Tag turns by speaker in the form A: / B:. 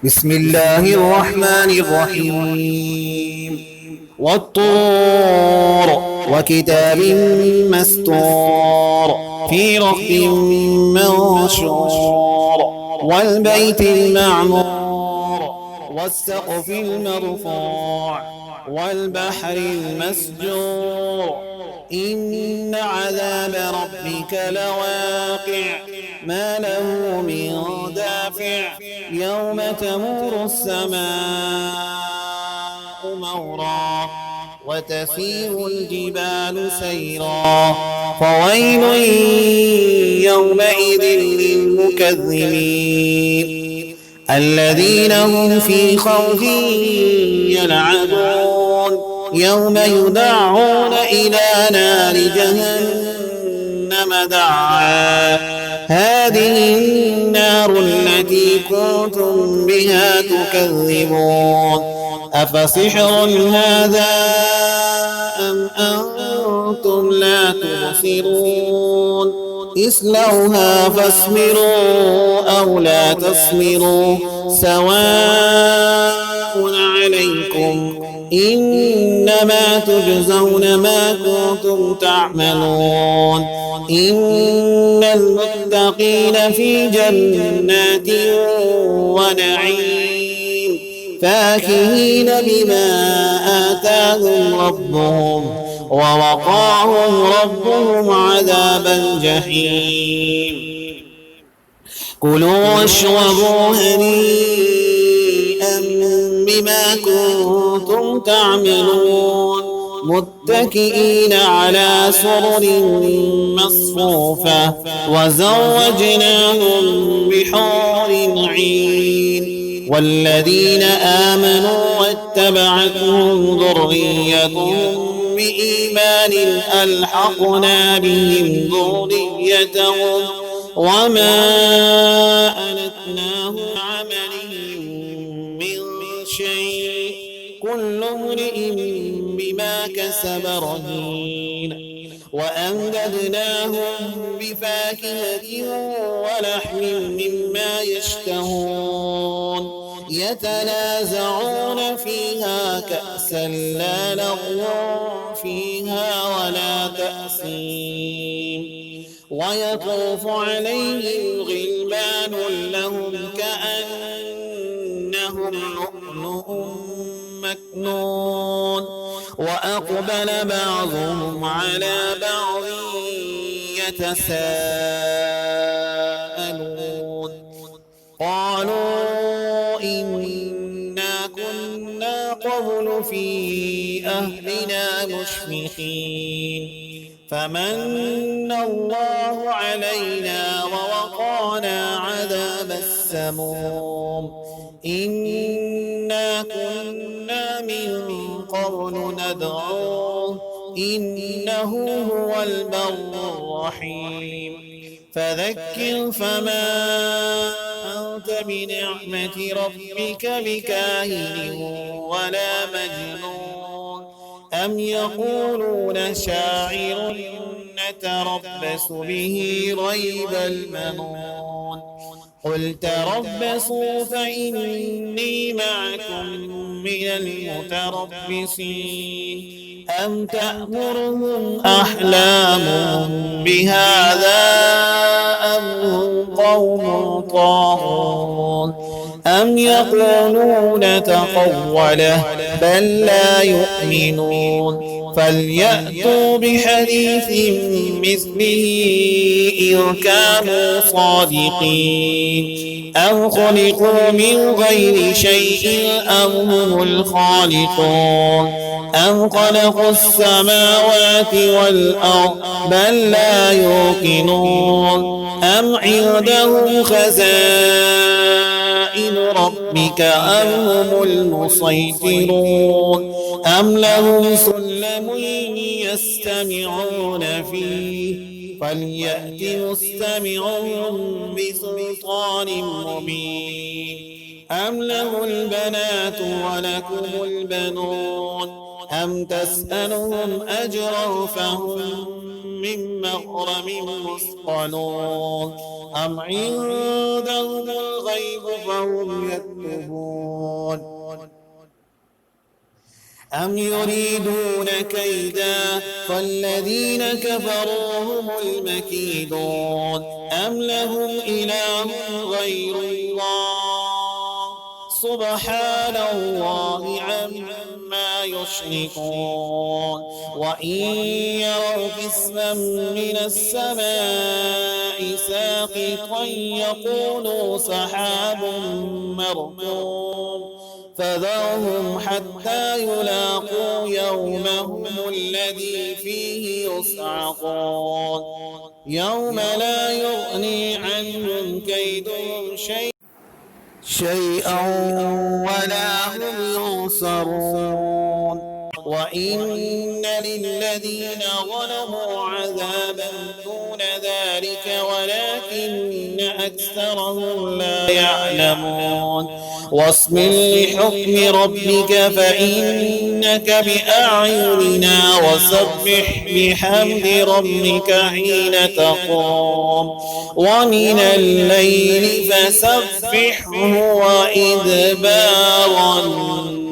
A: بسم الله الرحمن الرحيم والطور وكتاب مسطور في رق منشور والبيت المعمور والسقف المرفوع والبحر المسجور إن عذاب ربك لواقع ما له من دافع يوم تمور السماء مورا وتسير الجبال سيرا فويل يومئذ للمكذبين الذين هم في خوض يلعبون يوم يدعون إلى نار جهنم دعا هذه النار التي كنتم بها تكذبون أفسحر هذا أم أنتم لا تبصرون اصلوها فاصبروا أو لا تصبروا سواء عليكم إنما تجزون ما كنتم تعملون إن المتقين في جنات ونعيم فاكهين بما آتاهم ربهم ووقاهم ربهم عذاب الجحيم كلوا واشربوا هنيئا بما كنتم تعملون متكئين على سرر مصفوفة وزوجناهم بحور عين والذين آمنوا واتبعتهم ذريتهم بإيمان ألحقنا بهم ذريتهم وما ألتناهم عملهم من شيء كل امرئ بما كسب رهين وأمددناهم بفاكهة ولحم مما يشتهون يتنازعون فيها كأسا لا لغو فيها ولا تأثيم ويطوف عليهم غلمان لهم كأنهم لؤلؤ مكنون وأقبل بعضهم على بعض يتساءلون قالوا إنا كنا قبل في أهلنا مشفقين فمن الله علينا ووقانا عذاب السموم إنا كنا من قبل ندعوه إنه هو البر الرحيم فذكر فما أنت بنعمة ربك بكاهن ولا مجنون أم يقولون شاعر نتربص به ريب المنون قل تربصوا فإني معكم من المتربصين أم تأمرهم أحلامهم بهذا أم هم قوم طاغون أم يقولون تقوله بل لا يؤمنون فليأتوا بحديث مثله إن كانوا صادقين أم خلقوا من غير شيء أم هم الخالقون أم خلقوا السماوات والأرض بل لا يوقنون أم عندهم خزائن ربك أم هم المسيطرون أم لهم سلم يستمعون فيه فليأت مستمعهم بسلطان مبين أم له البنات ولكم البنون أم تسألهم أجرا فهم من مغرم مثقلون أم عندهم الغيب فهم يكتبون أم يريدون كيدا فالذين كفروا هم المكيدون أم لهم إله غير الله سبحان الله عما يشركون وإن يروا كسفا من السماء ساقطا يقولوا سحاب مركوم فذرهم حتى يلاقوا يومهم الذي فيه يصعقون يوم لا يغني عنهم كيدهم شيئا ولا هم ينصرون وإن للذين ظلموا عذابا دون ذلك ولكن أكثرهم لا يعلمون واصبر لحكم ربك فإنك بأعيننا وسبح بحمد ربك حين تقوم ومن الليل فسبحه وإدبار النجوم